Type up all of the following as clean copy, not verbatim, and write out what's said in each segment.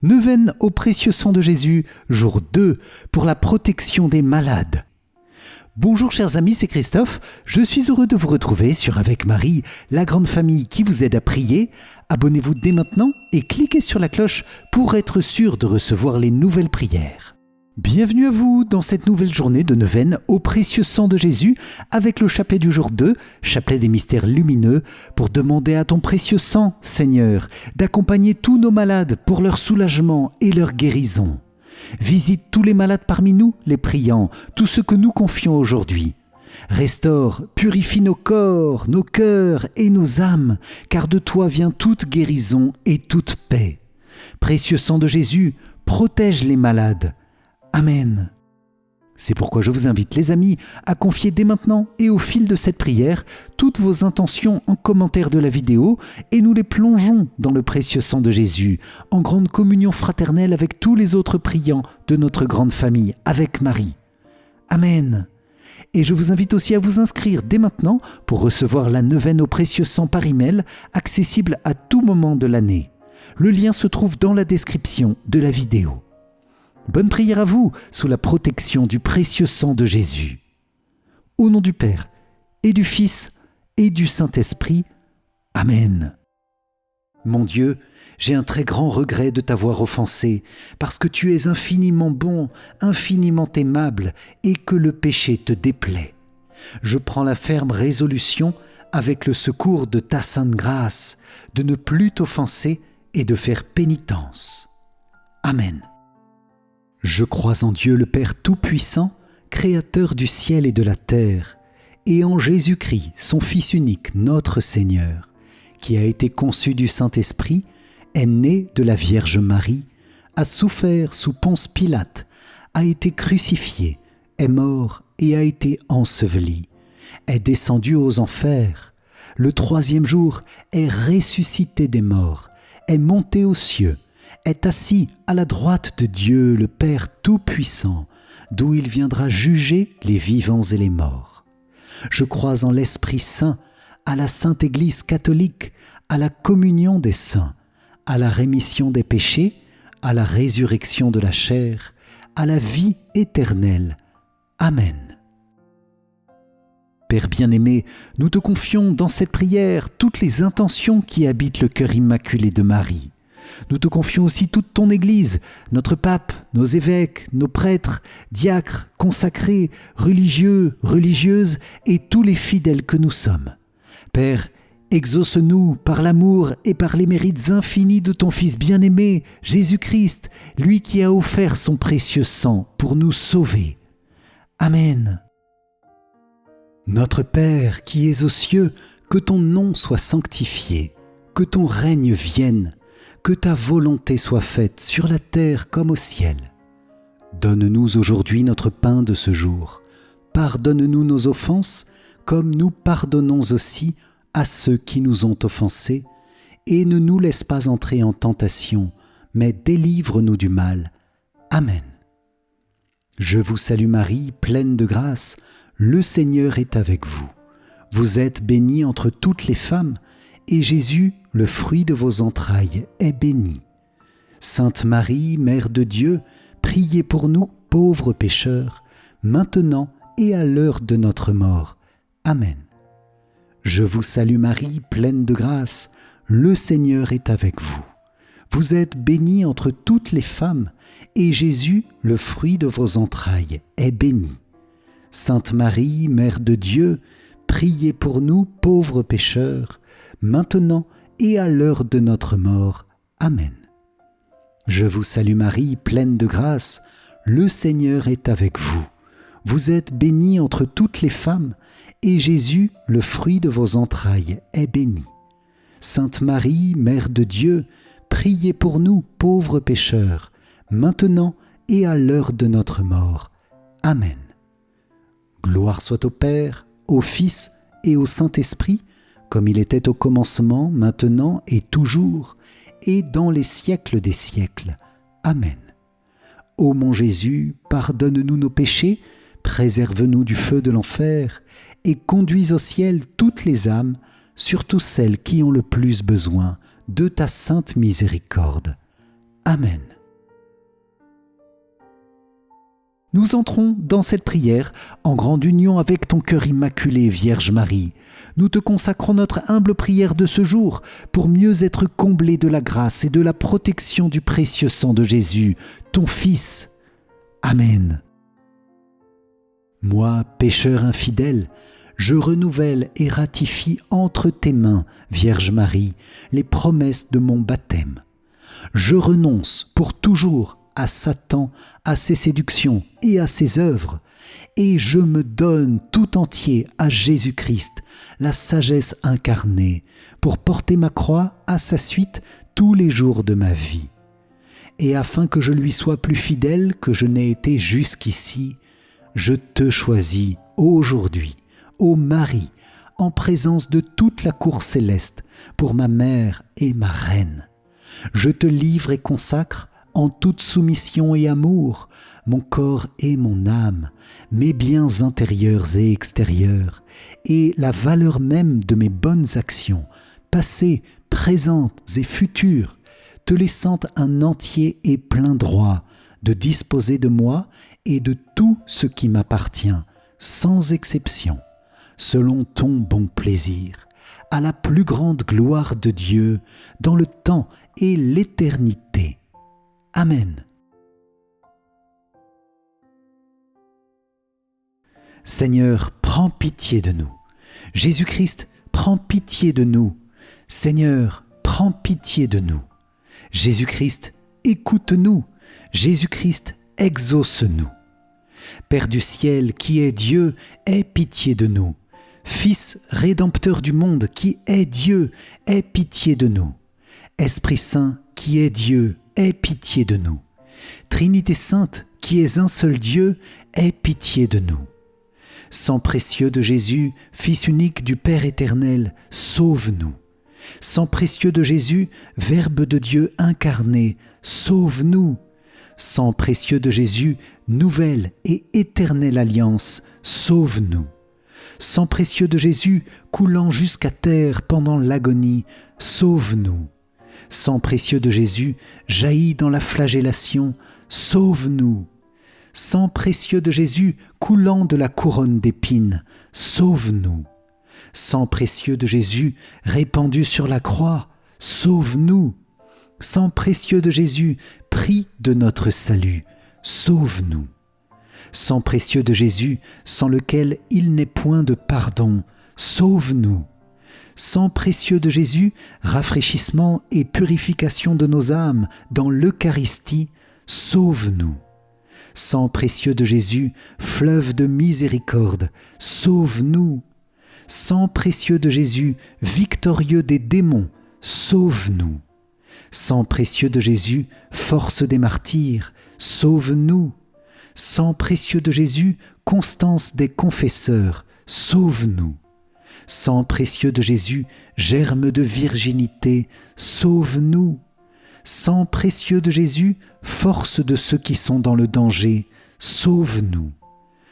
Neuvaine au précieux sang de Jésus, jour 2, pour la protection des malades. Bonjour chers amis, c'est Christophe. Je suis heureux de vous retrouver sur Avec Marie, la grande famille qui vous aide à prier. Abonnez-vous dès maintenant et cliquez sur la cloche pour être sûr de recevoir les nouvelles prières. Bienvenue à vous dans cette nouvelle journée de neuvaine au précieux sang de Jésus avec le chapelet du jour 2, chapelet des mystères lumineux, pour demander à ton précieux sang, Seigneur, d'accompagner tous nos malades pour leur soulagement et leur guérison. Visite tous les malades parmi nous, les priants, tous ceux que nous confions aujourd'hui. Restaure, purifie nos corps, nos cœurs et nos âmes, car de toi vient toute guérison et toute paix. Précieux sang de Jésus, protège les malades. Amen. C'est pourquoi je vous invite, les amis, à confier dès maintenant et au fil de cette prière toutes vos intentions en commentaire de la vidéo et nous les plongeons dans le précieux sang de Jésus, en grande communion fraternelle avec tous les autres priants de notre grande famille, avec Marie. Amen. Et je vous invite aussi à vous inscrire dès maintenant pour recevoir la neuvaine au précieux sang par email, accessible à tout moment de l'année. Le lien se trouve dans la description de la vidéo. Bonne prière à vous, sous la protection du précieux sang de Jésus. Au nom du Père, et du Fils, et du Saint-Esprit. Amen. Mon Dieu, j'ai un très grand regret de t'avoir offensé, parce que tu es infiniment bon, infiniment aimable, et que le péché te déplaît. Je prends la ferme résolution, avec le secours de ta sainte grâce, de ne plus t'offenser et de faire pénitence. Amen. Je crois en Dieu le Père Tout-Puissant, Créateur du ciel et de la terre, et en Jésus-Christ, son Fils unique, notre Seigneur, qui a été conçu du Saint-Esprit, est né de la Vierge Marie, a souffert sous Ponce Pilate, a été crucifié, est mort et a été enseveli, est descendu aux enfers, le troisième jour est ressuscité des morts, est monté aux cieux, est assis à la droite de Dieu, le Père Tout-Puissant, d'où il viendra juger les vivants et les morts. Je crois en l'Esprit Saint, à la Sainte Église catholique, à la communion des saints, à la rémission des péchés, à la résurrection de la chair, à la vie éternelle. Amen. Père bien-aimé, nous te confions dans cette prière toutes les intentions qui habitent le cœur immaculé de Marie. Nous te confions aussi toute ton Église, notre pape, nos évêques, nos prêtres, diacres, consacrés, religieux, religieuses et tous les fidèles que nous sommes. Père, exauce-nous par l'amour et par les mérites infinis de ton Fils bien-aimé, Jésus-Christ, lui qui a offert son précieux sang pour nous sauver. Amen. Notre Père qui es aux cieux, que ton nom soit sanctifié, que ton règne vienne, que ta volonté soit faite sur la terre comme au ciel. Donne-nous aujourd'hui notre pain de ce jour. Pardonne-nous nos offenses, comme nous pardonnons aussi à ceux qui nous ont offensés. Et ne nous laisse pas entrer en tentation, mais délivre-nous du mal. Amen. Je vous salue Marie, pleine de grâce, le Seigneur est avec vous. Vous êtes bénie entre toutes les femmes, et Jésus, le fruit de vos entrailles, est béni. Sainte Marie, Mère de Dieu, priez pour nous, pauvres pécheurs, maintenant et à l'heure de notre mort. Amen. Je vous salue Marie, pleine de grâce, le Seigneur est avec vous. Vous êtes bénie entre toutes les femmes, et Jésus, le fruit de vos entrailles, est béni. Sainte Marie, Mère de Dieu, priez pour nous, pauvres pécheurs, maintenant et à l'heure de notre mort. Amen. Je vous salue Marie, pleine de grâce, le Seigneur est avec vous. Vous êtes bénie entre toutes les femmes, et Jésus, le fruit de vos entrailles, est béni. Sainte Marie, Mère de Dieu, priez pour nous, pauvres pécheurs, maintenant et à l'heure de notre mort. Amen. Gloire soit au Père, au Fils et au Saint-Esprit, comme il était au commencement, maintenant et toujours, et dans les siècles des siècles. Amen. Ô mon Jésus, pardonne-nous nos péchés, préserve-nous du feu de l'enfer, et conduis au ciel toutes les âmes, surtout celles qui ont le plus besoin de ta sainte miséricorde. Amen. Amen. Nous entrons dans cette prière en grande union avec ton cœur immaculé, Vierge Marie. Nous te consacrons notre humble prière de ce jour pour mieux être comblés de la grâce et de la protection du précieux sang de Jésus, ton Fils. Amen. Moi, pécheur infidèle, je renouvelle et ratifie entre tes mains, Vierge Marie, les promesses de mon baptême. Je renonce pour toujours à Satan, à ses séductions et à ses œuvres, et je me donne tout entier à Jésus-Christ, la sagesse incarnée, pour porter ma croix à sa suite tous les jours de ma vie. Et afin que je lui sois plus fidèle que je n'ai été jusqu'ici, je te choisis aujourd'hui, ô Marie, en présence de toute la cour céleste, pour ma mère et ma reine. Je te livre et consacre, en toute soumission et amour, mon corps et mon âme, mes biens intérieurs et extérieurs, et la valeur même de mes bonnes actions, passées, présentes et futures, te laissant un entier et plein droit de disposer de moi et de tout ce qui m'appartient, sans exception, selon ton bon plaisir, à la plus grande gloire de Dieu, dans le temps et l'éternité. Amen. Seigneur, prends pitié de nous. Jésus-Christ, prends pitié de nous. Seigneur, prends pitié de nous. Jésus-Christ, écoute-nous. Jésus-Christ, exauce-nous. Père du ciel, qui est Dieu, aie pitié de nous. Fils rédempteur du monde, qui est Dieu, aie pitié de nous. Esprit Saint, qui est Dieu, aie pitié de nous. Trinité Sainte, qui est un seul Dieu, aie pitié de nous. Sang précieux de Jésus, Fils unique du Père éternel, sauve-nous. Sang précieux de Jésus, Verbe de Dieu incarné, sauve-nous. Sang précieux de Jésus, nouvelle et éternelle alliance, sauve-nous. Sang précieux de Jésus, coulant jusqu'à terre pendant l'agonie, sauve-nous. Sang précieux de Jésus, jailli dans la flagellation, sauve-nous. Sang précieux de Jésus, coulant de la couronne d'épines, sauve-nous. Sang précieux de Jésus, répandu sur la croix, sauve-nous. Sang précieux de Jésus, prix de notre salut, sauve-nous. Sang précieux de Jésus, sans lequel il n'est point de pardon, sauve-nous. Sang précieux de Jésus, rafraîchissement et purification de nos âmes dans l'Eucharistie, sauve-nous. Sang précieux de Jésus, fleuve de miséricorde, sauve-nous. Sang précieux de Jésus, victorieux des démons, sauve-nous. Sang précieux de Jésus, force des martyrs, sauve-nous. Sang précieux de Jésus, constance des confesseurs, sauve-nous. Sang précieux de Jésus, germe de virginité, sauve-nous. Sang précieux de Jésus, force de ceux qui sont dans le danger, sauve-nous.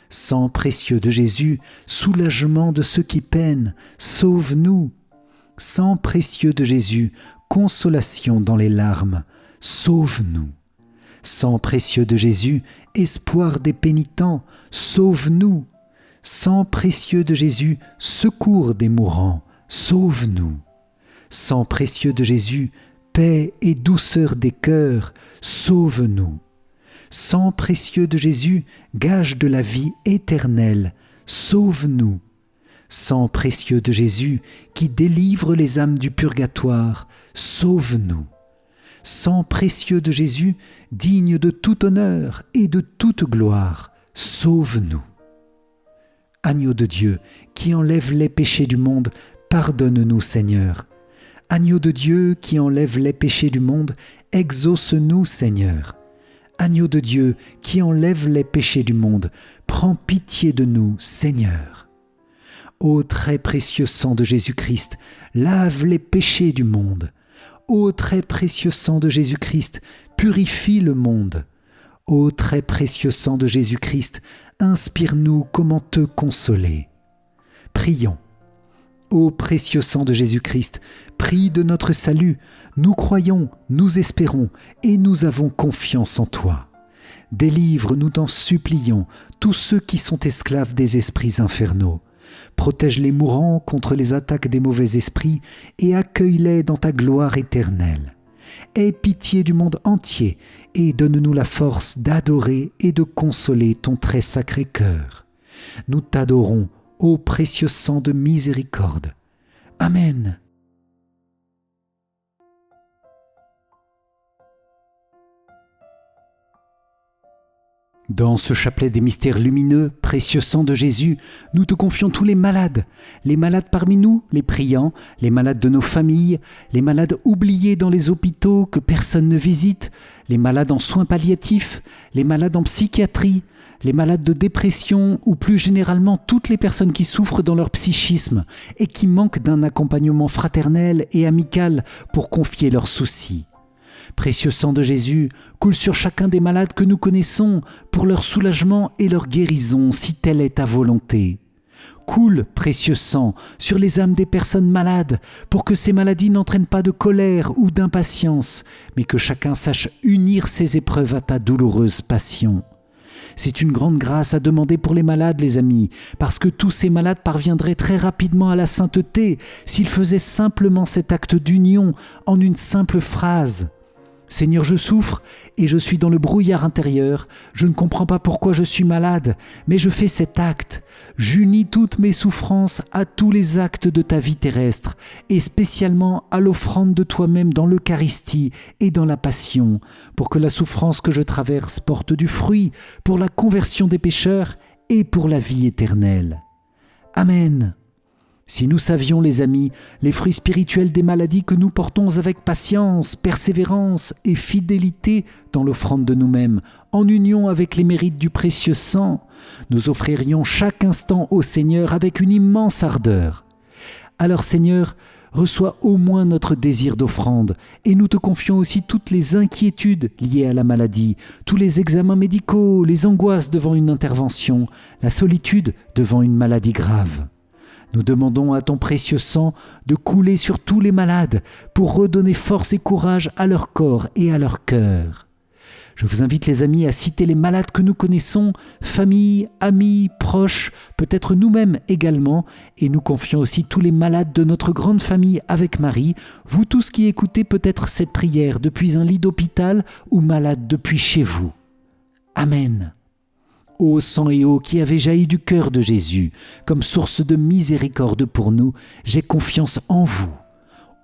Sang précieux de Jésus, soulagement de ceux qui peinent, sauve-nous. Sang précieux de Jésus, consolation dans les larmes, sauve-nous. Sang précieux de Jésus, espoir des pénitents, sauve-nous. Sang précieux de Jésus, secours des mourants, sauve-nous. Sang précieux de Jésus, paix et douceur des cœurs, sauve-nous. Sang précieux de Jésus, gage de la vie éternelle, sauve-nous. Sang précieux de Jésus, qui délivre les âmes du purgatoire, sauve-nous. Sang précieux de Jésus, digne de tout honneur et de toute gloire, sauve-nous. Agneau de Dieu, qui enlève les péchés du monde, pardonne-nous, Seigneur. Agneau de Dieu, qui enlève les péchés du monde, exauce-nous, Seigneur. Agneau de Dieu, qui enlève les péchés du monde, prends pitié de nous, Seigneur. Ô très précieux sang de Jésus-Christ, lave les péchés du monde. Ô très précieux sang de Jésus-Christ, purifie le monde. Ô très précieux sang de Jésus-Christ, inspire-nous comment te consoler. Prions. Ô précieux sang de Jésus-Christ, prie de notre salut, Nous croyons, nous espérons et nous avons confiance en toi. Délivre, nous t'en supplions, tous ceux qui sont esclaves des esprits infernaux. Protège les mourants contre les attaques des mauvais esprits et accueille-les dans ta gloire éternelle. Aie pitié du monde entier et donne-nous la force d'adorer et de consoler ton très sacré cœur. Nous t'adorons, ô précieux sang de miséricorde. Amen. Dans ce chapelet des mystères lumineux, précieux sang de Jésus, nous te confions tous les malades parmi nous, les priants, les malades de nos familles, les malades oubliés dans les hôpitaux que personne ne visite, les malades en soins palliatifs, les malades en psychiatrie, les malades de dépression ou plus généralement toutes les personnes qui souffrent dans leur psychisme et qui manquent d'un accompagnement fraternel et amical pour confier leurs soucis. Précieux sang de Jésus, coule sur chacun des malades que nous connaissons pour leur soulagement et leur guérison, si telle est ta volonté. Coule, précieux sang, sur les âmes des personnes malades, pour que ces maladies n'entraînent pas de colère ou d'impatience, mais que chacun sache unir ses épreuves à ta douloureuse passion. C'est une grande grâce à demander pour les malades, les amis, parce que tous ces malades parviendraient très rapidement à la sainteté s'ils faisaient simplement cet acte d'union en une simple phrase. Seigneur, je souffre et je suis dans le brouillard intérieur. Je ne comprends pas pourquoi je suis malade, mais je fais cet acte. J'unis toutes mes souffrances à tous les actes de ta vie terrestre et spécialement à l'offrande de toi-même dans l'Eucharistie et dans la Passion, pour que la souffrance que je traverse porte du fruit pour la conversion des pécheurs et pour la vie éternelle. Amen. Si nous savions, les amis, les fruits spirituels des maladies que nous portons avec patience, persévérance et fidélité dans l'offrande de nous-mêmes, en union avec les mérites du précieux sang, nous offririons chaque instant au Seigneur avec une immense ardeur. Alors Seigneur, reçois au moins notre désir d'offrande et nous te confions aussi toutes les inquiétudes liées à la maladie, tous les examens médicaux, les angoisses devant une intervention, la solitude devant une maladie grave. Nous demandons à ton précieux sang de couler sur tous les malades pour redonner force et courage à leur corps et à leur cœur. Je vous invite, les amis, à citer les malades que nous connaissons, famille, amis, proches, peut-être nous-mêmes également, et nous confions aussi tous les malades de notre grande famille avec Marie, vous tous qui écoutez peut-être cette prière depuis un lit d'hôpital ou malade depuis chez vous. Amen. Ô sang et eau qui avez jailli du cœur de Jésus, comme source de miséricorde pour nous, j'ai confiance en vous.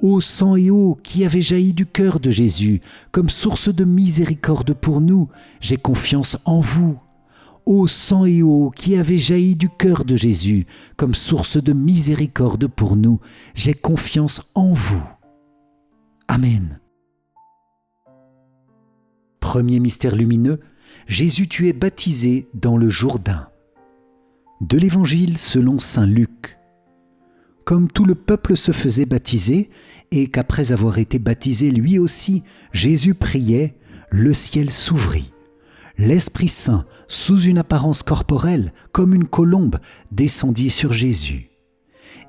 Ô sang et eau qui avez jailli du cœur de Jésus, comme source de miséricorde pour nous, j'ai confiance en vous. Ô sang et eau qui avez jailli du cœur de Jésus, comme source de miséricorde pour nous, j'ai confiance en vous. Amen. Premier mystère lumineux, Jésus, tu es baptisé dans le Jourdain. De l'Évangile selon saint Luc. Comme tout le peuple se faisait baptiser, et qu'après avoir été baptisé lui aussi, Jésus priait, le ciel s'ouvrit. L'Esprit Saint, sous une apparence corporelle, comme une colombe, descendit sur Jésus.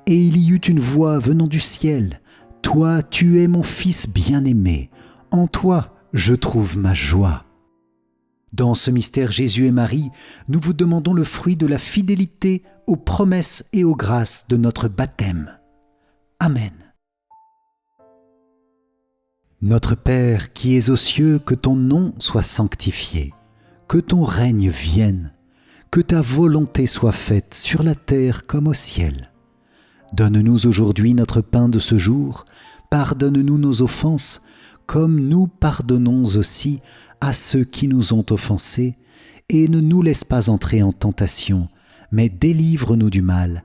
Et il y eut une voix venant du ciel. « Toi, tu es mon Fils bien-aimé. En toi, je trouve ma joie. » Dans ce mystère Jésus et Marie, nous vous demandons le fruit de la fidélité aux promesses et aux grâces de notre baptême. Amen. Notre Père qui es aux cieux, que ton nom soit sanctifié, que ton règne vienne, que ta volonté soit faite sur la terre comme au ciel. Donne-nous aujourd'hui notre pain de ce jour, pardonne-nous nos offenses, comme nous pardonnons aussi à ceux qui nous ont offensés, et ne nous laisse pas entrer en tentation, mais délivre-nous du mal.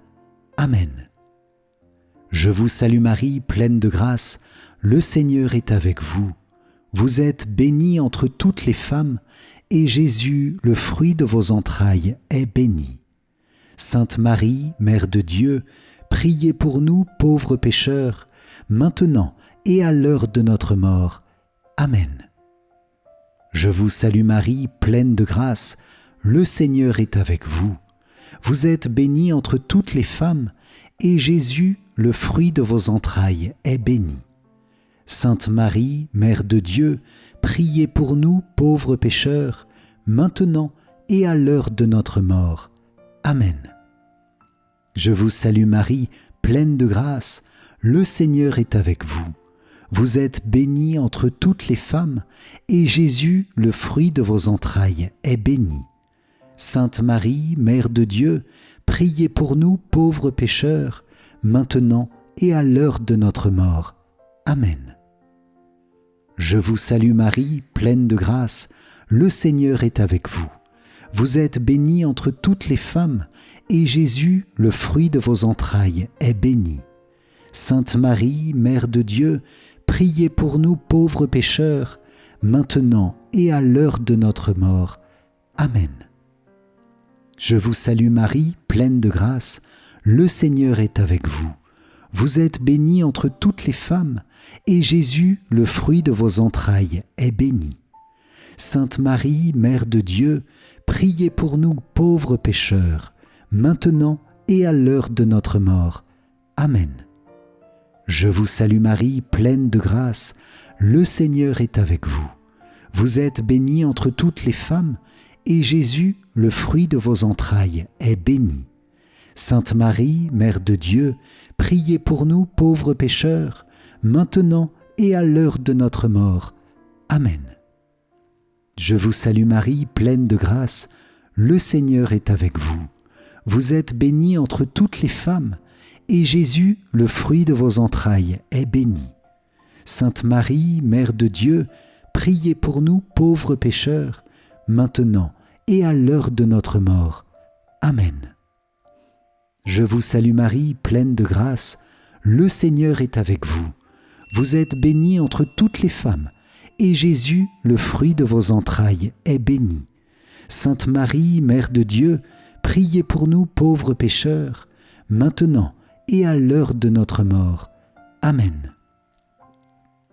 Amen. Je vous salue Marie, pleine de grâce, le Seigneur est avec vous. Vous êtes bénie entre toutes les femmes, et Jésus, le fruit de vos entrailles, est béni. Sainte Marie, Mère de Dieu, priez pour nous pauvres pécheurs, maintenant et à l'heure de notre mort. Amen. Je vous salue Marie, pleine de grâce, le Seigneur est avec vous. Vous êtes bénie entre toutes les femmes, et Jésus, le fruit de vos entrailles, est béni. Sainte Marie, Mère de Dieu, priez pour nous pauvres pécheurs, maintenant et à l'heure de notre mort. Amen. Je vous salue Marie, pleine de grâce, le Seigneur est avec vous. Vous êtes bénie entre toutes les femmes, et Jésus, le fruit de vos entrailles, est béni. Sainte Marie, Mère de Dieu, priez pour nous pauvres pécheurs, maintenant et à l'heure de notre mort. Amen. Je vous salue Marie, pleine de grâce, le Seigneur est avec vous. Vous êtes bénie entre toutes les femmes, et Jésus, le fruit de vos entrailles, est béni. Sainte Marie, Mère de Dieu, priez pour nous pauvres pécheurs, maintenant et à l'heure de notre mort. Amen. Je vous salue Marie, pleine de grâce, le Seigneur est avec vous. Vous êtes bénie entre toutes les femmes, et Jésus, le fruit de vos entrailles, est béni. Sainte Marie, Mère de Dieu, priez pour nous pauvres pécheurs, maintenant et à l'heure de notre mort. Amen. Je vous salue Marie, pleine de grâce, le Seigneur est avec vous. Vous êtes bénie entre toutes les femmes, et Jésus, le fruit de vos entrailles, est béni. Sainte Marie, Mère de Dieu, priez pour nous pauvres pécheurs, maintenant et à l'heure de notre mort. Amen. Je vous salue Marie, pleine de grâce, le Seigneur est avec vous. Vous êtes bénie entre toutes les femmes, et Jésus, le fruit de vos entrailles, est béni. Sainte Marie, Mère de Dieu, priez pour nous pauvres pécheurs, maintenant et à l'heure de notre mort. Amen. Je vous salue Marie, pleine de grâce, le Seigneur est avec vous. Vous êtes bénie entre toutes les femmes, et Jésus, le fruit de vos entrailles, est béni. Sainte Marie, Mère de Dieu, priez pour nous pauvres pécheurs, maintenant et à l'heure de notre mort. Amen.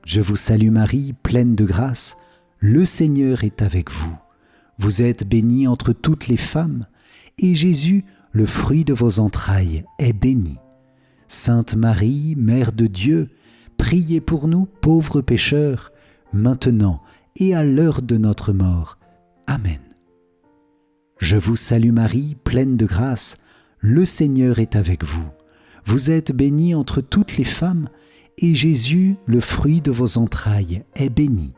Je vous salue Marie, pleine de grâce, le Seigneur est avec vous. Vous êtes bénie entre toutes les femmes, et Jésus, le fruit de vos entrailles, est béni. Sainte Marie, Mère de Dieu, priez pour nous pauvres pécheurs, maintenant et à l'heure de notre mort. Amen. Je vous salue Marie, pleine de grâce, le Seigneur est avec vous. Vous êtes bénie entre toutes les femmes, et Jésus, le fruit de vos entrailles, est béni.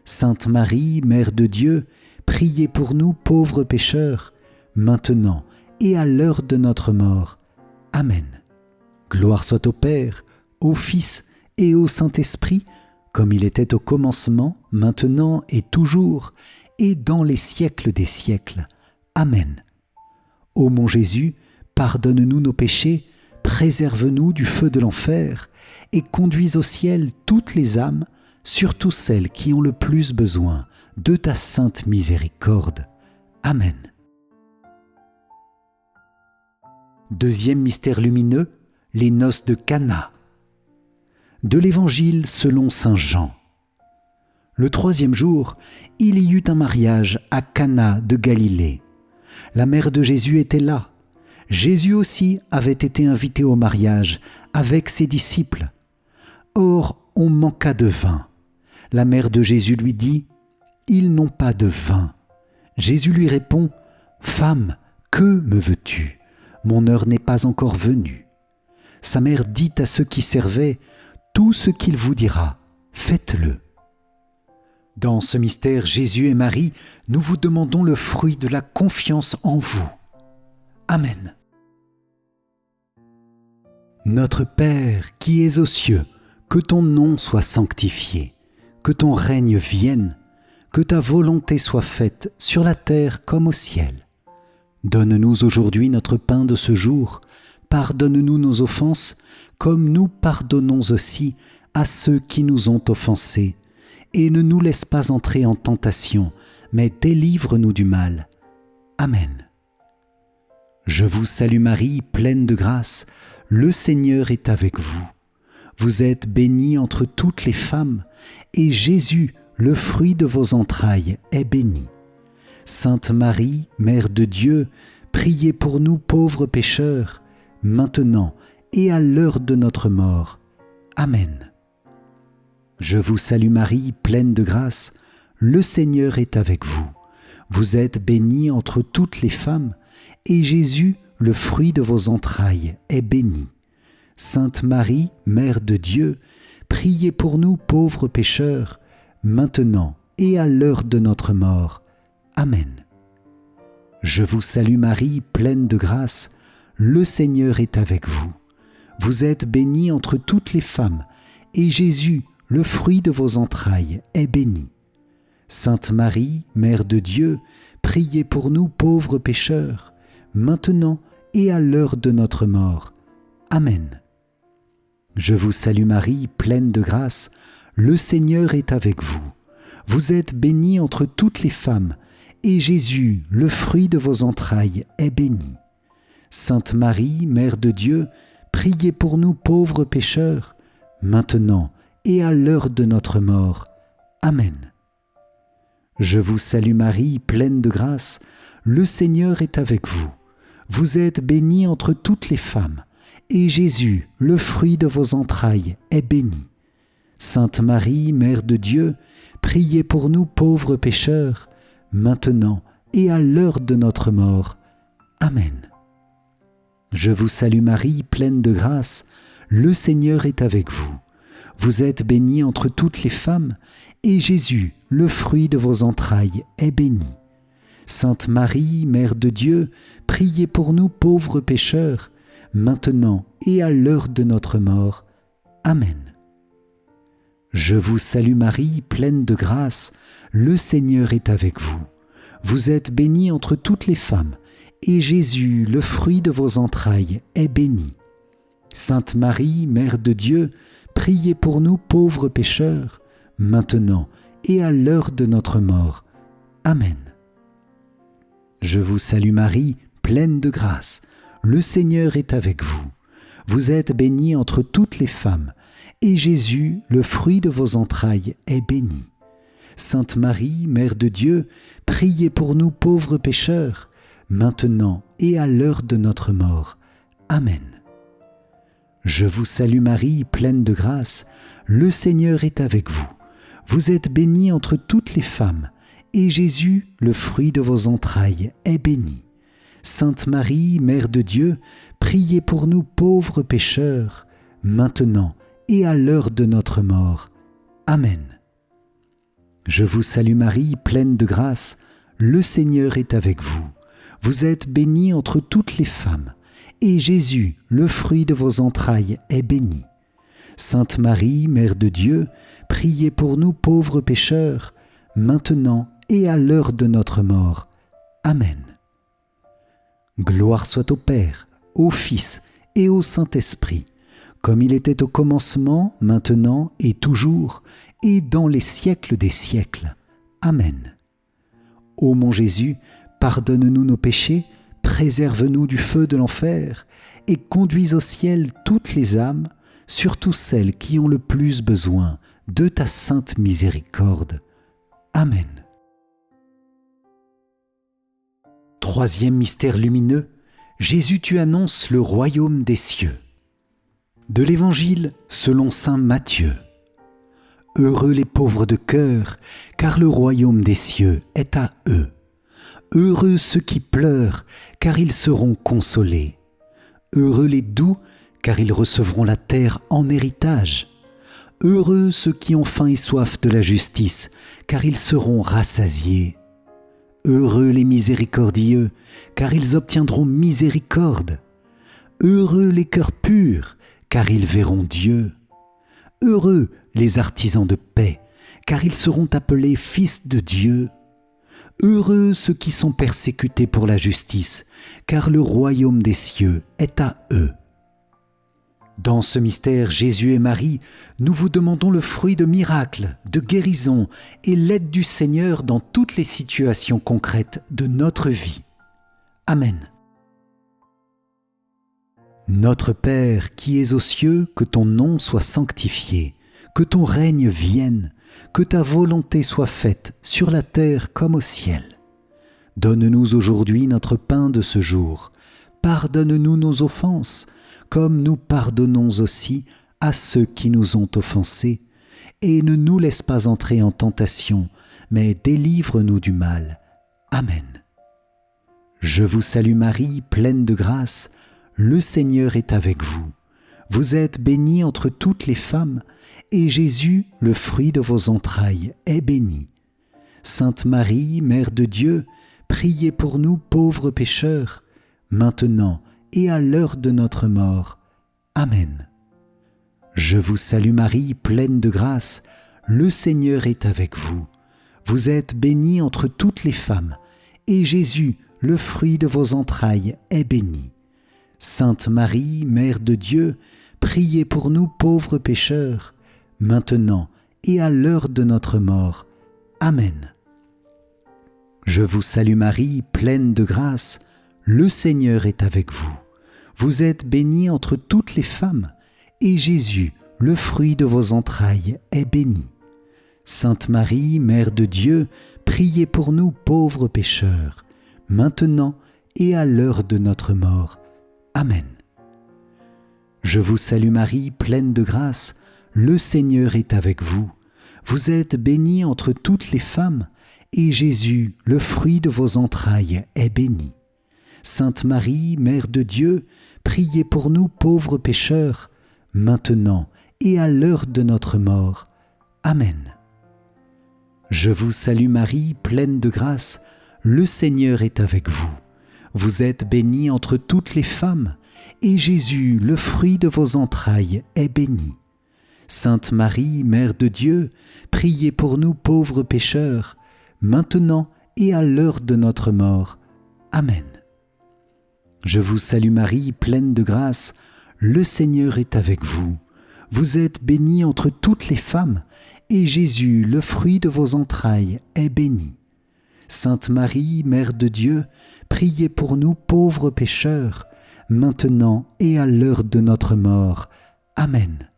Sainte Marie, Mère de Dieu, priez pour nous pauvres pécheurs, maintenant et à l'heure de notre mort. Amen. Gloire soit au Père, au Fils et au Saint-Esprit, comme il était au commencement, maintenant et toujours, et dans les siècles des siècles. Amen. Ô mon Jésus, pardonne-nous nos péchés, préserve-nous du feu de l'enfer, et conduis au ciel toutes les âmes, surtout celles qui ont le plus besoin de ta sainte miséricorde. Amen. Deuxième mystère lumineux, les noces de Cana. De l'Évangile selon saint Jean. Le troisième jour, il y eut un mariage à Cana de Galilée. La mère de Jésus était là. Jésus aussi avait été invité au mariage avec ses disciples. Or, on manqua de vin. La mère de Jésus lui dit : « Ils n'ont pas de vin. » Jésus lui répond : « Femme, que me veux-tu ? Mon heure n'est pas encore venue. » Sa mère dit à ceux qui servaient : « Tout ce qu'il vous dira, faites-le. » Dans ce mystère, Jésus et Marie, nous vous demandons le fruit de la confiance en vous. Amen. Notre Père qui es aux cieux, que ton nom soit sanctifié, que ton règne vienne, que ta volonté soit faite sur la terre comme au ciel. Donne-nous aujourd'hui notre pain de ce jour. Pardonne-nous nos offenses, comme nous pardonnons aussi à ceux qui nous ont offensés. Et ne nous laisse pas entrer en tentation, mais délivre-nous du mal. Amen. Je vous salue Marie, pleine de grâce, le Seigneur est avec vous. Vous êtes bénie entre toutes les femmes, et Jésus, le fruit de vos entrailles, est béni. Sainte Marie, Mère de Dieu, priez pour nous pauvres pécheurs, maintenant et à l'heure de notre mort. Amen. Je vous salue Marie, pleine de grâce, le Seigneur est avec vous. Vous êtes bénie entre toutes les femmes, et Jésus, le fruit de vos entrailles, est béni. Sainte Marie, Mère de Dieu, priez pour nous pauvres pécheurs, maintenant et à l'heure de notre mort. Amen. Je vous salue Marie, pleine de grâce, le Seigneur est avec vous. Vous êtes bénie entre toutes les femmes, et Jésus, le fruit de vos entrailles, est béni. Sainte Marie, Mère de Dieu, priez pour nous pauvres pécheurs, maintenant et à l'heure de notre mort. Amen. Je vous salue Marie, pleine de grâce, le Seigneur est avec vous. Vous êtes bénie entre toutes les femmes, et Jésus, le fruit de vos entrailles, est béni. Sainte Marie, Mère de Dieu, priez pour nous pauvres pécheurs, maintenant et à l'heure de notre mort. Amen. Je vous salue Marie, pleine de grâce, le Seigneur est avec vous. Vous êtes bénie entre toutes les femmes, et Jésus, le fruit de vos entrailles, est béni. Sainte Marie, Mère de Dieu, priez pour nous pauvres pécheurs, maintenant et à l'heure de notre mort. Amen. Je vous salue Marie, pleine de grâce, le Seigneur est avec vous. Vous êtes bénie entre toutes les femmes, et Jésus, le fruit de vos entrailles, est béni. Sainte Marie, Mère de Dieu, priez pour nous pauvres pécheurs, maintenant et à l'heure de notre mort. Amen. Je vous salue Marie, pleine de grâce, le Seigneur est avec vous. Vous êtes bénie entre toutes les femmes, et Jésus, le fruit de vos entrailles, est béni. Sainte Marie, Mère de Dieu, priez pour nous pauvres pécheurs, maintenant et à l'heure de notre mort. Amen. Je vous salue Marie, pleine de grâce, le Seigneur est avec vous. Vous êtes bénie entre toutes les femmes, et Jésus, le fruit de vos entrailles, est béni. Sainte Marie, Mère de Dieu, priez pour nous pauvres pécheurs, maintenant et à l'heure de notre mort. Amen. Je vous salue Marie, pleine de grâce, le Seigneur est avec vous. Vous êtes bénie entre toutes les femmes, et Jésus, le fruit de vos entrailles, est béni. Sainte Marie, Mère de Dieu, priez pour nous pauvres pécheurs, maintenant et à l'heure de notre mort. Amen. Je vous salue Marie, pleine de grâce, le Seigneur est avec vous. Vous êtes bénie entre toutes les femmes, et Jésus, le fruit de vos entrailles, est béni. Sainte Marie, Mère de Dieu, priez pour nous pauvres pécheurs, maintenant et à l'heure de notre mort. Amen. Gloire soit au Père, au Fils et au Saint-Esprit, comme il était au commencement, maintenant et toujours, et dans les siècles des siècles. Amen. Ô mon Jésus, pardonne-nous nos péchés, préserve-nous du feu de l'enfer, et conduis au ciel toutes les âmes, surtout celles qui ont le plus besoin de ta sainte miséricorde. Amen. Troisième mystère lumineux, Jésus, tu annonces le royaume des cieux. De l'Évangile selon saint Matthieu. Heureux les pauvres de cœur, car le royaume des cieux est à eux. Heureux ceux qui pleurent, car ils seront consolés. Heureux les doux, car ils recevront la terre en héritage. Heureux ceux qui ont faim et soif de la justice, car ils seront rassasiés. Heureux les miséricordieux, car ils obtiendront miséricorde. Heureux les cœurs purs, car ils verront Dieu. Heureux les artisans de paix, car ils seront appelés fils de Dieu. Heureux ceux qui sont persécutés pour la justice, car le royaume des cieux est à eux. Dans ce mystère, Jésus et Marie, nous vous demandons le fruit de miracles, de guérisons et l'aide du Seigneur dans toutes les situations concrètes de notre vie. Amen. Notre Père qui es aux cieux, que ton nom soit sanctifié, que ton règne vienne, que ta volonté soit faite sur la terre comme au ciel. Donne-nous aujourd'hui notre pain de ce jour. Pardonne-nous nos offenses, comme nous pardonnons aussi à ceux qui nous ont offensés. et ne nous laisse pas entrer en tentation, mais délivre-nous du mal. Amen. Je vous salue Marie, pleine de grâce, le Seigneur est avec vous. Vous êtes bénie entre toutes les femmes, et Jésus, le fruit de vos entrailles, est béni. Sainte Marie, Mère de Dieu, priez pour nous pauvres pécheurs, maintenant et à l'heure de notre mort. Amen. Je vous salue Marie, pleine de grâce, le Seigneur est avec vous. Vous êtes bénie entre toutes les femmes, et Jésus, le fruit de vos entrailles, est béni. Sainte Marie, Mère de Dieu, priez pour nous pauvres pécheurs, maintenant et à l'heure de notre mort. Amen. Je vous salue Marie, pleine de grâce, le Seigneur est avec vous. Vous êtes bénie entre toutes les femmes, et Jésus, le fruit de vos entrailles, est béni. Sainte Marie, Mère de Dieu, priez pour nous pauvres pécheurs, maintenant et à l'heure de notre mort. Amen. Je vous salue Marie, pleine de grâce, le Seigneur est avec vous. Vous êtes bénie entre toutes les femmes, et Jésus, le fruit de vos entrailles, est béni. Sainte Marie, Mère de Dieu, priez pour nous pauvres pécheurs, maintenant et à l'heure de notre mort. Amen. Je vous salue Marie, pleine de grâce, le Seigneur est avec vous. Vous êtes bénie entre toutes les femmes, et Jésus, le fruit de vos entrailles, est béni. Sainte Marie, Mère de Dieu, priez pour nous pauvres pécheurs, maintenant et à l'heure de notre mort. Amen. Je vous salue Marie, pleine de grâce, le Seigneur est avec vous. Vous êtes bénie entre toutes les femmes, et Jésus, le fruit de vos entrailles, est béni. Sainte Marie, Mère de Dieu, priez pour nous pauvres pécheurs, maintenant et à l'heure de notre mort. Amen.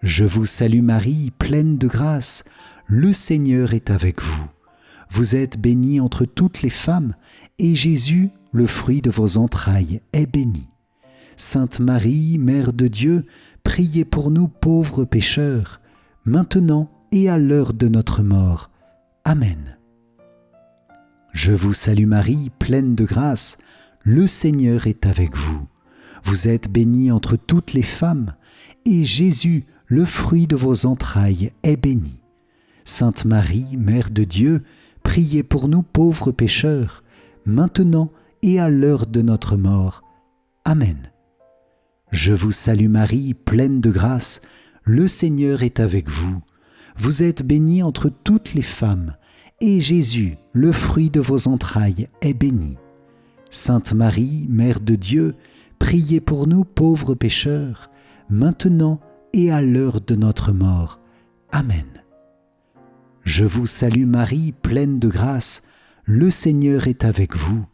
Je vous salue Marie, pleine de grâce, le Seigneur est avec vous. Vous êtes bénie entre toutes les femmes, et Jésus, le fruit de vos entrailles, est béni. Sainte Marie, Mère de Dieu, priez pour nous pauvres pécheurs, maintenant et à l'heure de notre mort. Amen. Je vous salue Marie, pleine de grâce, le Seigneur est avec vous. Vous êtes bénie entre toutes les femmes, et Jésus, le fruit de vos entrailles, est béni. Sainte Marie, Mère de Dieu, priez pour nous pauvres pécheurs, maintenant et à l'heure de notre mort. Amen. Je vous salue Marie, pleine de grâce, le Seigneur est avec vous. Vous êtes bénie entre toutes les femmes, et Jésus, le fruit de vos entrailles, est béni. Sainte Marie, Mère de Dieu, priez pour nous pauvres pécheurs, maintenant et à l'heure de notre mort. Amen. Je vous salue Marie, pleine de grâce, le Seigneur est avec vous.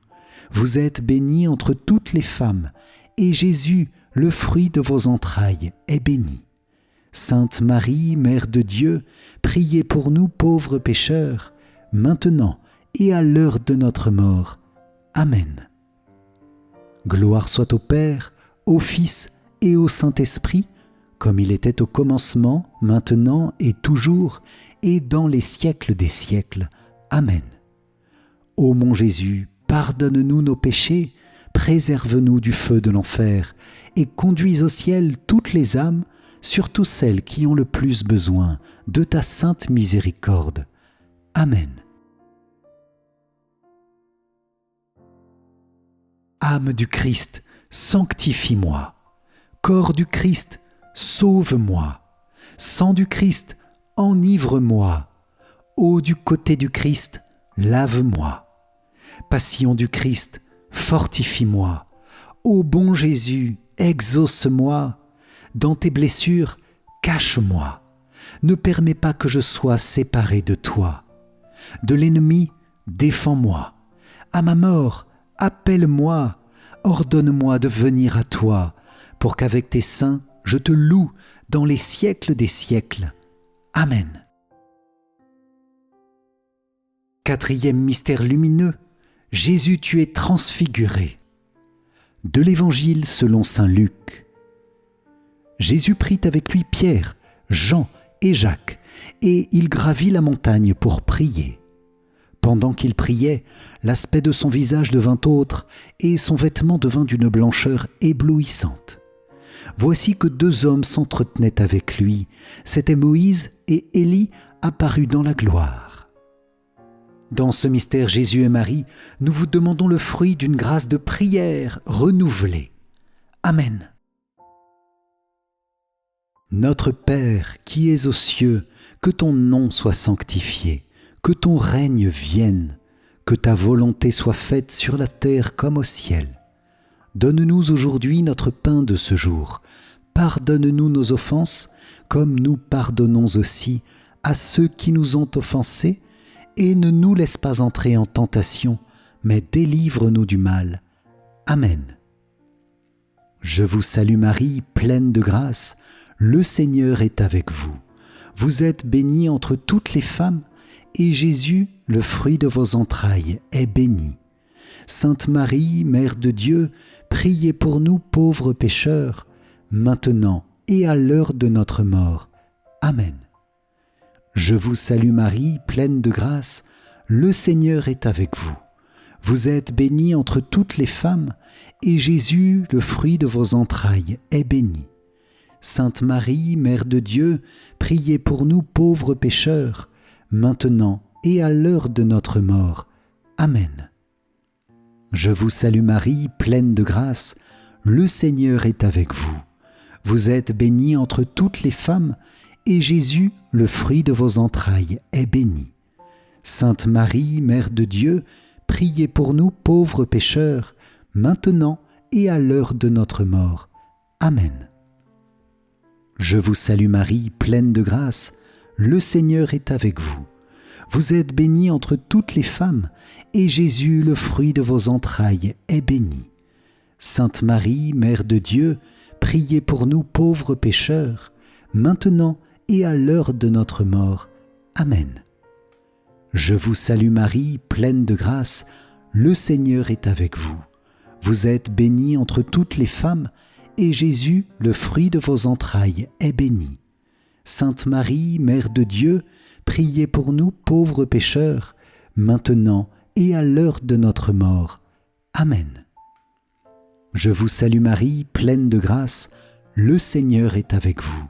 Vous êtes bénie entre toutes les femmes, et Jésus, le fruit de vos entrailles, est béni. Sainte Marie, Mère de Dieu, priez pour nous pauvres pécheurs, maintenant et à l'heure de notre mort. Amen. Gloire soit au Père, au Fils et au Saint-Esprit, comme il était au commencement, maintenant et toujours, et dans les siècles des siècles. Amen. Ô mon Jésus, pardonne-nous nos péchés, préserve-nous du feu de l'enfer, et conduis au ciel toutes les âmes, surtout celles qui ont le plus besoin de ta sainte miséricorde. Amen. Âme du Christ, sanctifie-moi. Corps du Christ, sauve-moi. Sang du Christ, enivre-moi. Eau du côté du Christ, lave-moi. Passion du Christ, fortifie-moi. Ô bon Jésus, exauce-moi. Dans tes blessures, cache-moi. Ne permets pas que je sois séparé de toi. De l'ennemi, défends-moi. À ma mort, appelle-moi. Ordonne-moi de venir à toi, pour qu'avec tes saints, je te loue dans les siècles des siècles. Amen. Quatrième mystère lumineux, Jésus, tu es transfiguré. De l'Évangile selon saint Luc. Jésus prit avec lui Pierre, Jean et Jacques, et il gravit la montagne pour prier. Pendant qu'il priait, l'aspect de son visage devint autre, et son vêtement devint d'une blancheur éblouissante. Voici que 2 hommes s'entretenaient avec lui, c'étaient Moïse et Élie apparus dans la gloire. Dans ce mystère Jésus et Marie, nous vous demandons le fruit d'une grâce de prière renouvelée. Amen. Notre Père qui es aux cieux, que ton nom soit sanctifié, que ton règne vienne, que ta volonté soit faite sur la terre comme au ciel. Donne-nous aujourd'hui notre pain de ce jour. Pardonne-nous nos offenses, comme nous pardonnons aussi à ceux qui nous ont offensés, et ne nous laisse pas entrer en tentation, mais délivre-nous du mal. Amen. Je vous salue Marie, pleine de grâce, le Seigneur est avec vous. Vous êtes bénie entre toutes les femmes, et Jésus, le fruit de vos entrailles, est béni. Sainte Marie, Mère de Dieu, priez pour nous pauvres pécheurs, maintenant et à l'heure de notre mort. Amen. Je vous salue Marie, pleine de grâce, le Seigneur est avec vous. Vous êtes bénie entre toutes les femmes, et Jésus, le fruit de vos entrailles, est béni. Sainte Marie, Mère de Dieu, priez pour nous pauvres pécheurs, maintenant et à l'heure de notre mort. Amen. Je vous salue Marie, pleine de grâce, le Seigneur est avec vous. Vous êtes bénie entre toutes les femmes, et Jésus, le fruit de vos entrailles, est béni. Sainte Marie, Mère de Dieu, priez pour nous pauvres pécheurs, maintenant et à l'heure de notre mort. Amen. Je vous salue Marie, pleine de grâce, le Seigneur est avec vous. Vous êtes bénie entre toutes les femmes, et Jésus, le fruit de vos entrailles, est béni. Sainte Marie, Mère de Dieu, priez pour nous pauvres pécheurs, maintenant et à l'heure de notre mort. Amen. Je vous salue Marie, pleine de grâce, le Seigneur est avec vous. Vous êtes bénie entre toutes les femmes, et Jésus, le fruit de vos entrailles, est béni. Sainte Marie, Mère de Dieu, priez pour nous pauvres pécheurs, maintenant et à l'heure de notre mort. Amen. Je vous salue Marie, pleine de grâce, le Seigneur est avec vous.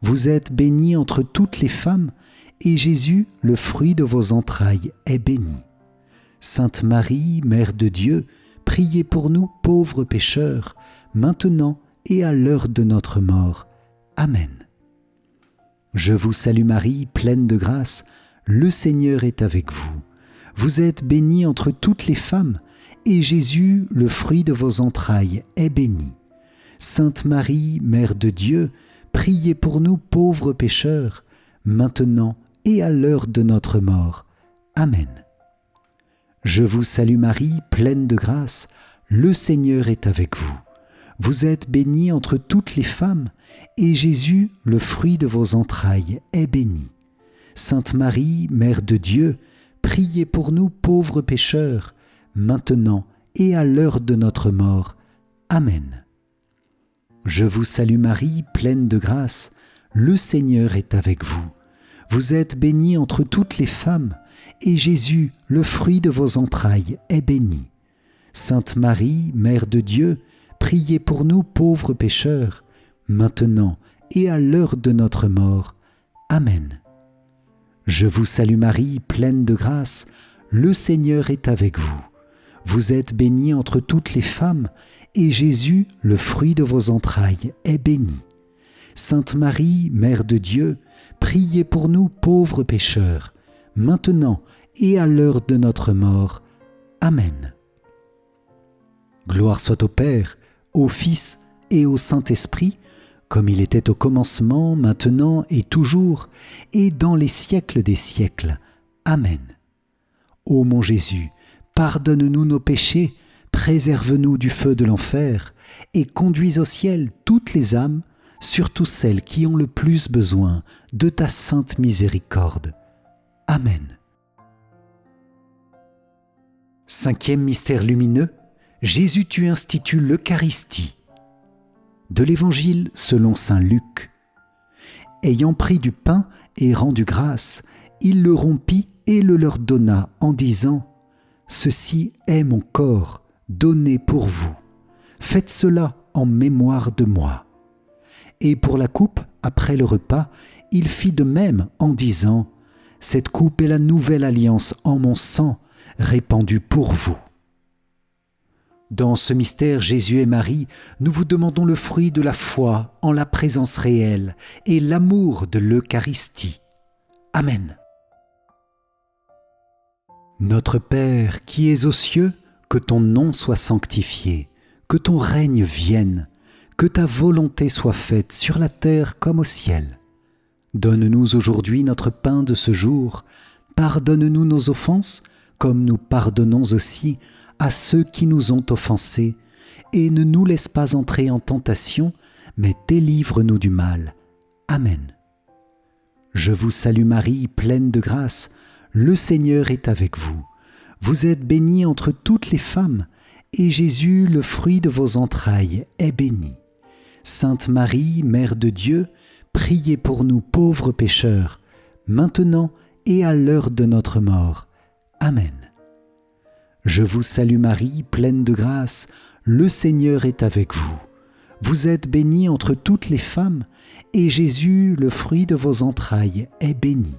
Vous êtes bénie entre toutes les femmes, et Jésus, le fruit de vos entrailles, est béni. Sainte Marie, Mère de Dieu, priez pour nous pauvres pécheurs, maintenant et à l'heure de notre mort. Amen. Je vous salue Marie, pleine de grâce, le Seigneur est avec vous. Vous êtes bénie entre toutes les femmes, et Jésus, le fruit de vos entrailles, est béni. Sainte Marie, Mère de Dieu, priez pour nous pauvres pécheurs, maintenant et à l'heure de notre mort. Amen. Je vous salue Marie, pleine de grâce, le Seigneur est avec vous. Vous êtes bénie entre toutes les femmes, et Jésus, le fruit de vos entrailles, est béni. Sainte Marie, Mère de Dieu, priez pour nous pauvres pécheurs, maintenant et à l'heure de notre mort. Amen. Je vous salue Marie, pleine de grâce, le Seigneur est avec vous. Vous êtes bénie entre toutes les femmes, et Jésus, le fruit de vos entrailles, est béni. Sainte Marie, Mère de Dieu, priez pour nous pauvres pécheurs, maintenant et à l'heure de notre mort. Amen. Je vous salue Marie, pleine de grâce, le Seigneur est avec vous. Vous êtes bénie entre toutes les femmes, et Jésus, le fruit de vos entrailles, est béni. Sainte Marie, Mère de Dieu, priez pour nous pauvres pécheurs, maintenant et à l'heure de notre mort. Amen. Gloire soit au Père, au Fils et au Saint-Esprit, comme il était au commencement, maintenant et toujours, et dans les siècles des siècles. Amen. Ô mon Jésus, pardonne-nous nos péchés, préserve-nous du feu de l'enfer, et conduis au ciel toutes les âmes, surtout celles qui ont le plus besoin de ta sainte miséricorde. Amen. 5e mystère lumineux, Jésus tu institues l'Eucharistie. De l'Évangile selon saint Luc. Ayant pris du pain et rendu grâce, il le rompit et le leur donna en disant « Ceci est mon corps, donné pour vous. Faites cela en mémoire de moi. » Et pour la coupe, après le repas, il fit de même en disant « Cette coupe est la nouvelle alliance en mon sang, répandue pour vous. » Dans ce mystère, Jésus et Marie, nous vous demandons le fruit de la foi en la présence réelle et l'amour de l'Eucharistie. Amen. Notre Père qui es aux cieux, que ton nom soit sanctifié, que ton règne vienne, que ta volonté soit faite sur la terre comme au ciel. Donne-nous aujourd'hui notre pain de ce jour. Pardonne-nous nos offenses, comme nous pardonnons aussi à ceux qui nous ont offensés, et ne nous laisse pas entrer en tentation, mais délivre-nous du mal. Amen. Je vous salue Marie, pleine de grâce, le Seigneur est avec vous. Vous êtes bénie entre toutes les femmes, et Jésus, le fruit de vos entrailles, est béni. Sainte Marie, Mère de Dieu, priez pour nous pauvres pécheurs, maintenant et à l'heure de notre mort. Amen. Je vous salue Marie, pleine de grâce, le Seigneur est avec vous. Vous êtes bénie entre toutes les femmes, et Jésus, le fruit de vos entrailles, est béni.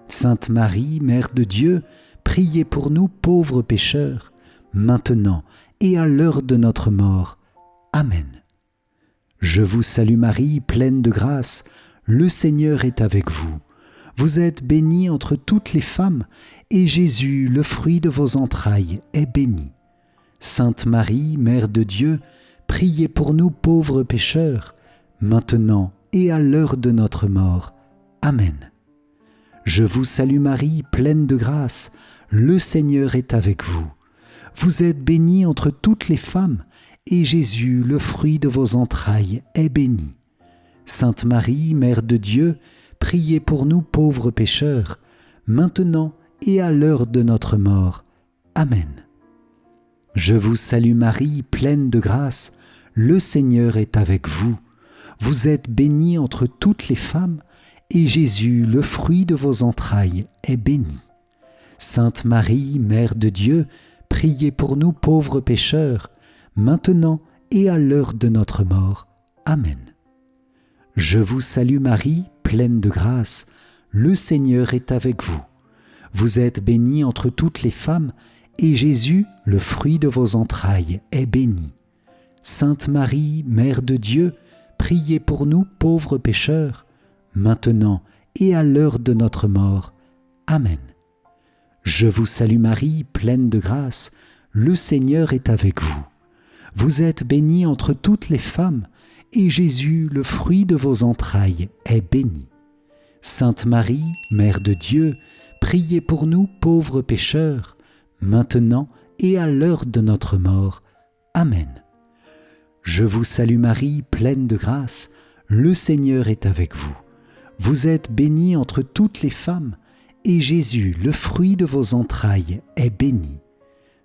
Sainte Marie, Mère de Dieu, priez pour nous pauvres pécheurs, maintenant et à l'heure de notre mort. Amen. Je vous salue Marie, pleine de grâce, le Seigneur est avec vous. Vous êtes bénie entre toutes les femmes, et Jésus, le fruit de vos entrailles, est béni. Sainte Marie, Mère de Dieu, priez pour nous pauvres pécheurs, maintenant et à l'heure de notre mort. Amen. Je vous salue Marie, pleine de grâce, le Seigneur est avec vous. Vous êtes bénie entre toutes les femmes, et Jésus, le fruit de vos entrailles, est béni. Sainte Marie, Mère de Dieu, priez pour nous pauvres pécheurs, maintenant et à l'heure de notre mort. Amen. Je vous salue Marie, pleine de grâce, le Seigneur est avec vous. Vous êtes bénie entre toutes les femmes, et Jésus, le fruit de vos entrailles, est béni. Sainte Marie, Mère de Dieu, priez pour nous pauvres pécheurs, maintenant et à l'heure de notre mort. Amen. Je vous salue Marie, pleine de grâce, le Seigneur est avec vous. Vous êtes bénie entre toutes les femmes, et Jésus, le fruit de vos entrailles, est béni. Sainte Marie, Mère de Dieu, priez pour nous pauvres pécheurs, maintenant et à l'heure de notre mort. Amen. Je vous salue Marie, pleine de grâce, le Seigneur est avec vous. Vous êtes bénie entre toutes les femmes, et Jésus, le fruit de vos entrailles, est béni. Sainte Marie, Mère de Dieu, priez pour nous pauvres pécheurs, maintenant et à l'heure de notre mort. Amen. Je vous salue Marie, pleine de grâce, le Seigneur est avec vous. Vous êtes bénie entre toutes les femmes, et Jésus, le fruit de vos entrailles, est béni.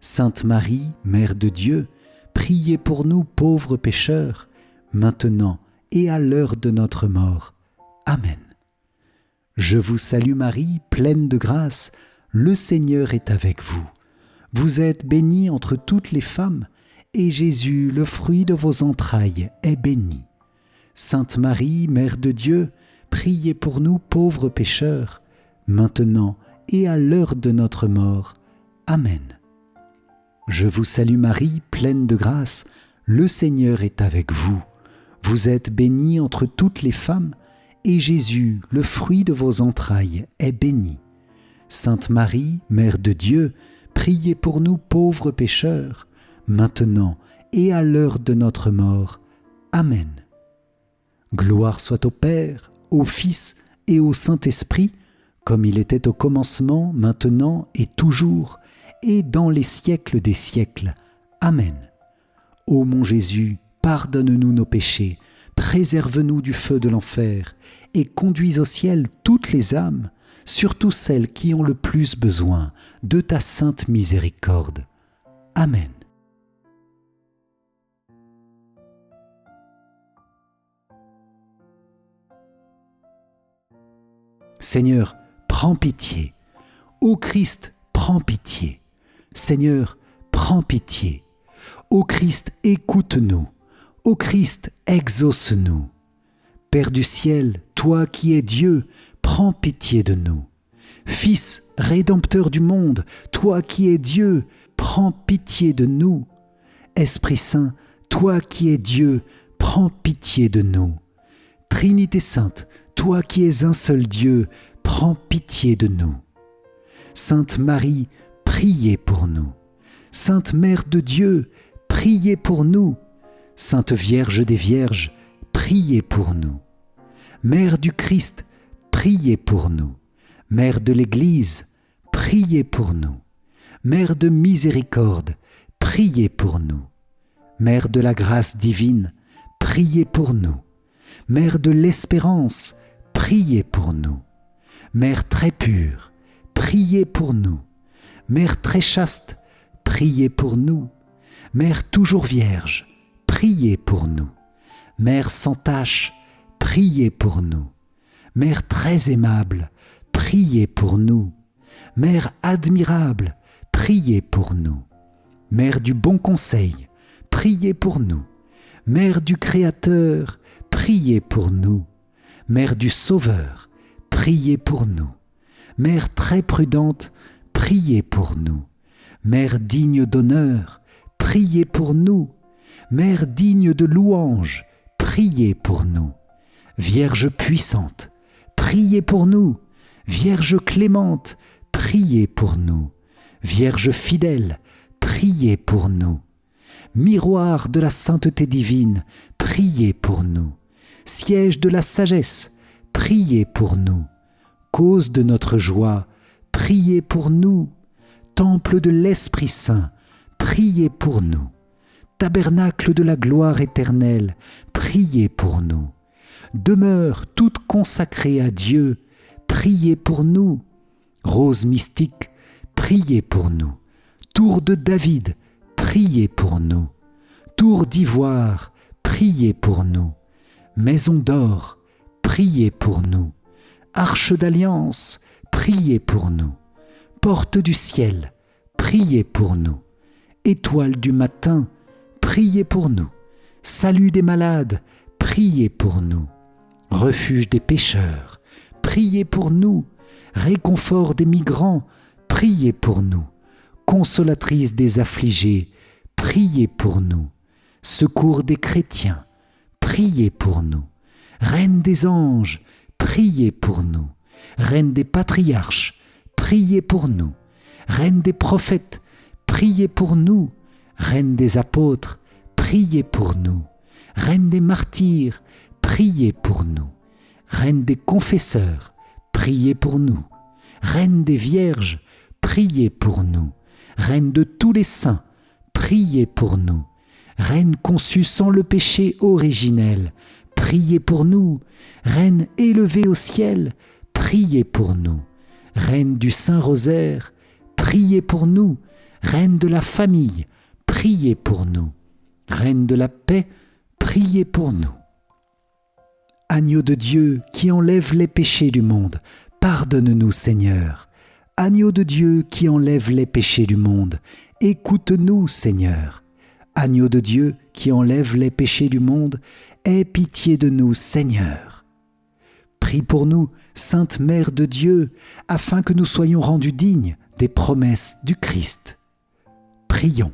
Sainte Marie, Mère de Dieu, priez pour nous pauvres pécheurs, maintenant et à l'heure de notre mort. Amen. Je vous salue Marie, pleine de grâce, le Seigneur est avec vous. Vous êtes bénie entre toutes les femmes, et Jésus, le fruit de vos entrailles, est béni. Sainte Marie, Mère de Dieu, priez pour nous pauvres pécheurs, maintenant et à l'heure de notre mort. Amen. Je vous salue Marie, pleine de grâce, le Seigneur est avec vous. Vous êtes bénie entre toutes les femmes, et Jésus, le fruit de vos entrailles, est béni. Sainte Marie, Mère de Dieu, priez pour nous pauvres pécheurs, maintenant et à l'heure de notre mort. Amen. Gloire soit au Père, au Fils et au Saint-Esprit, comme il était au commencement, maintenant et toujours, et dans les siècles des siècles. Amen. Ô mon Jésus, pardonne-nous nos péchés, préserve-nous du feu de l'enfer, et conduis au ciel toutes les âmes, surtout celles qui ont le plus besoin de ta sainte miséricorde. Amen. Seigneur, prends pitié. Ô Christ, prends pitié. Seigneur, prends pitié. Ô Christ, écoute-nous. Ô Christ, exauce-nous. Père du ciel, toi qui es Dieu, prends pitié de nous. Fils, rédempteur du monde, toi qui es Dieu, prends pitié de nous. Esprit Saint, toi qui es Dieu, prends pitié de nous. Trinité Sainte, toi qui es un seul Dieu, prends pitié de nous. Sainte Marie, priez pour nous. Sainte Mère de Dieu, priez pour nous. Sainte Vierge des Vierges, priez pour nous. Mère du Christ, priez pour nous. Mère de l'Église, priez pour nous. Mère de miséricorde, priez pour nous. Mère de la grâce divine, priez pour nous. Mère de l'espérance, priez pour nous. Mère très pure, priez pour nous. Mère très chaste, priez pour nous. Mère toujours vierge, priez pour nous. Mère sans tache, priez pour nous. Mère très aimable, priez pour nous. Mère admirable, priez pour nous. Mère du bon conseil, priez pour nous. Mère du Créateur, priez pour nous. Mère du Sauveur, priez pour nous. Mère très prudente, priez pour nous. Mère digne d'honneur, priez pour nous. Mère digne de louange, priez pour nous. Vierge puissante, priez pour nous. Vierge clémente, priez pour nous. Vierge fidèle, priez pour nous. Miroir de la sainteté divine, priez pour nous. Siège de la sagesse, priez pour nous. Cause de notre joie, priez pour nous. Temple de l'Esprit Saint, priez pour nous. Tabernacle de la gloire éternelle, priez pour nous. Demeure toute consacrée à Dieu, priez pour nous. Rose mystique, priez pour nous. Tour de David, priez pour nous. Tour d'ivoire, priez pour nous. Maison d'or, priez pour nous. Arche d'alliance, priez pour nous. Porte du ciel, priez pour nous. Étoile du matin, priez pour nous. Salut des malades, priez pour nous. Refuge des pécheurs, priez pour nous. Réconfort des migrants, priez pour nous. Consolatrice des affligés, priez pour nous. Secours des chrétiens, priez pour nous. Reine des anges, priez pour nous. Reine des patriarches, priez pour nous. Reine des prophètes, priez pour nous. Reine des apôtres, priez pour nous. Reine des martyrs, priez pour nous. Reine des confesseurs, priez pour nous. Reine des vierges, priez pour nous. Reine de tous les saints, priez pour nous. Reine conçue sans le péché originel, priez pour nous. Reine élevée au ciel, priez pour nous. Reine du Saint-Rosaire, priez pour nous. Reine de la famille, priez pour nous. Reine de la paix, priez pour nous. Agneau de Dieu qui enlève les péchés du monde, pardonne-nous Seigneur. Agneau de Dieu qui enlève les péchés du monde, écoute-nous Seigneur. Agneau de Dieu qui enlève les péchés du monde, aie pitié de nous Seigneur. Prie pour nous, Sainte Mère de Dieu, afin que nous soyons rendus dignes des promesses du Christ. Prions.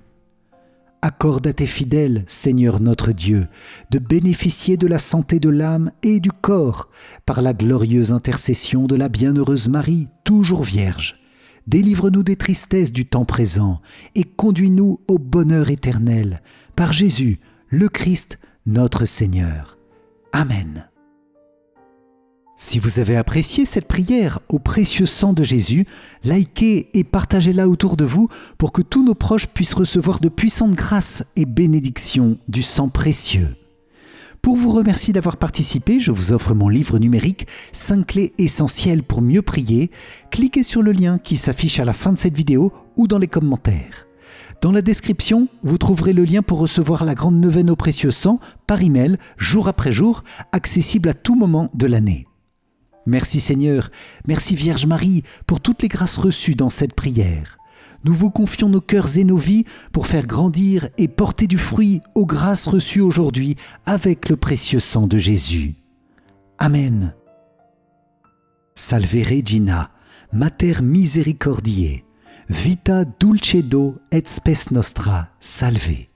Accorde à tes fidèles, Seigneur notre Dieu, de bénéficier de la santé de l'âme et du corps par la glorieuse intercession de la bienheureuse Marie, toujours Vierge. Délivre-nous des tristesses du temps présent et conduis-nous au bonheur éternel, par Jésus, le Christ, notre Seigneur. Amen. Si vous avez apprécié cette prière au précieux sang de Jésus, likez et partagez-la autour de vous pour que tous nos proches puissent recevoir de puissantes grâces et bénédictions du sang précieux. Pour vous remercier d'avoir participé, je vous offre mon livre numérique « 5 clés essentielles pour mieux prier ». Cliquez sur le lien qui s'affiche à la fin de cette vidéo ou dans les commentaires. Dans la description, vous trouverez le lien pour recevoir la grande neuvaine au précieux sang par email, jour après jour, accessible à tout moment de l'année. Merci Seigneur, merci Vierge Marie pour toutes les grâces reçues dans cette prière. Nous vous confions nos cœurs et nos vies pour faire grandir et porter du fruit aux grâces reçues aujourd'hui avec le précieux sang de Jésus. Amen. Salve Regina, Mater misericordiae, vita dulcedo et spes nostra, salve.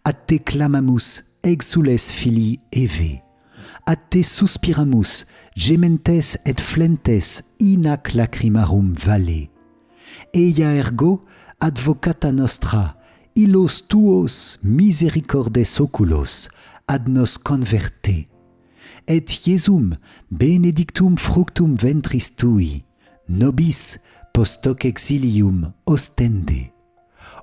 Ad te clamamus, exules filii Eve. Ad te suspiramus, gementes et flentes in ac lacrimarum valle. Eia ergo advocata nostra, illos tuos misericordes oculos ad nos converte. Et Iesum benedictum fructum ventris tui, nobis post hoc exilium ostende.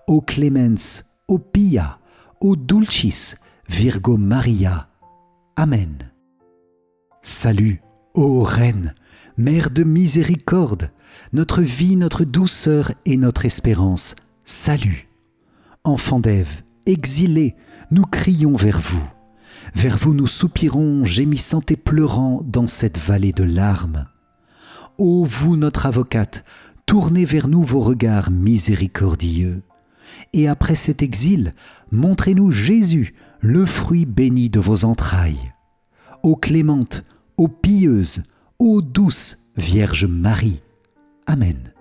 O clemens, o pia, o dulcis, Virgo Maria. Amen. Salut, ô Reine, Mère de miséricorde, notre vie, notre douceur et notre espérance. Salut. Enfants d'Ève, exilés, nous crions vers vous. Vers vous nous soupirons, gémissant et pleurant dans cette vallée de larmes. Ô vous, notre avocate, tournez vers nous vos regards miséricordieux. Et après cet exil, montrez-nous Jésus, le fruit béni de vos entrailles. Ô clémente, ô pieuse, ô douce Vierge Marie. Amen.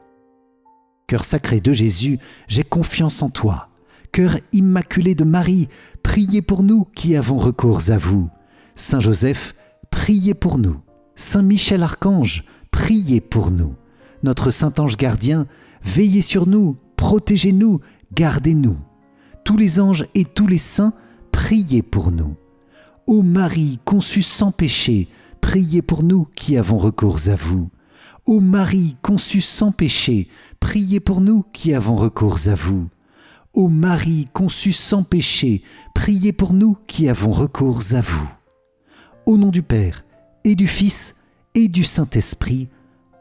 Cœur sacré de Jésus, j'ai confiance en toi. Cœur immaculé de Marie, priez pour nous qui avons recours à vous. Saint Joseph, priez pour nous. Saint Michel Archange, priez pour nous. Notre Saint Ange gardien, veillez sur nous, protégez-nous, gardez-nous. Tous les anges et tous les saints, priez pour nous. Ô Marie conçue sans péché, priez pour nous qui avons recours à vous. Ô Marie conçue sans péché, priez pour nous qui avons recours à vous. Ô Marie conçue sans péché, priez pour nous qui avons recours à vous. Au nom du Père, et du Fils, et du Saint-Esprit.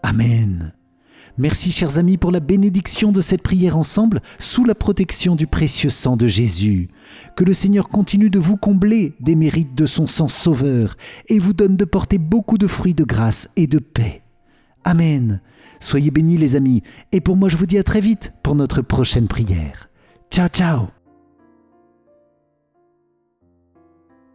Amen. Merci chers amis pour la bénédiction de cette prière ensemble sous la protection du précieux sang de Jésus. Que le Seigneur continue de vous combler des mérites de son sang sauveur et vous donne de porter beaucoup de fruits de grâce et de paix. Amen. Soyez bénis les amis et pour moi je vous dis à très vite pour notre prochaine prière. Ciao ciao.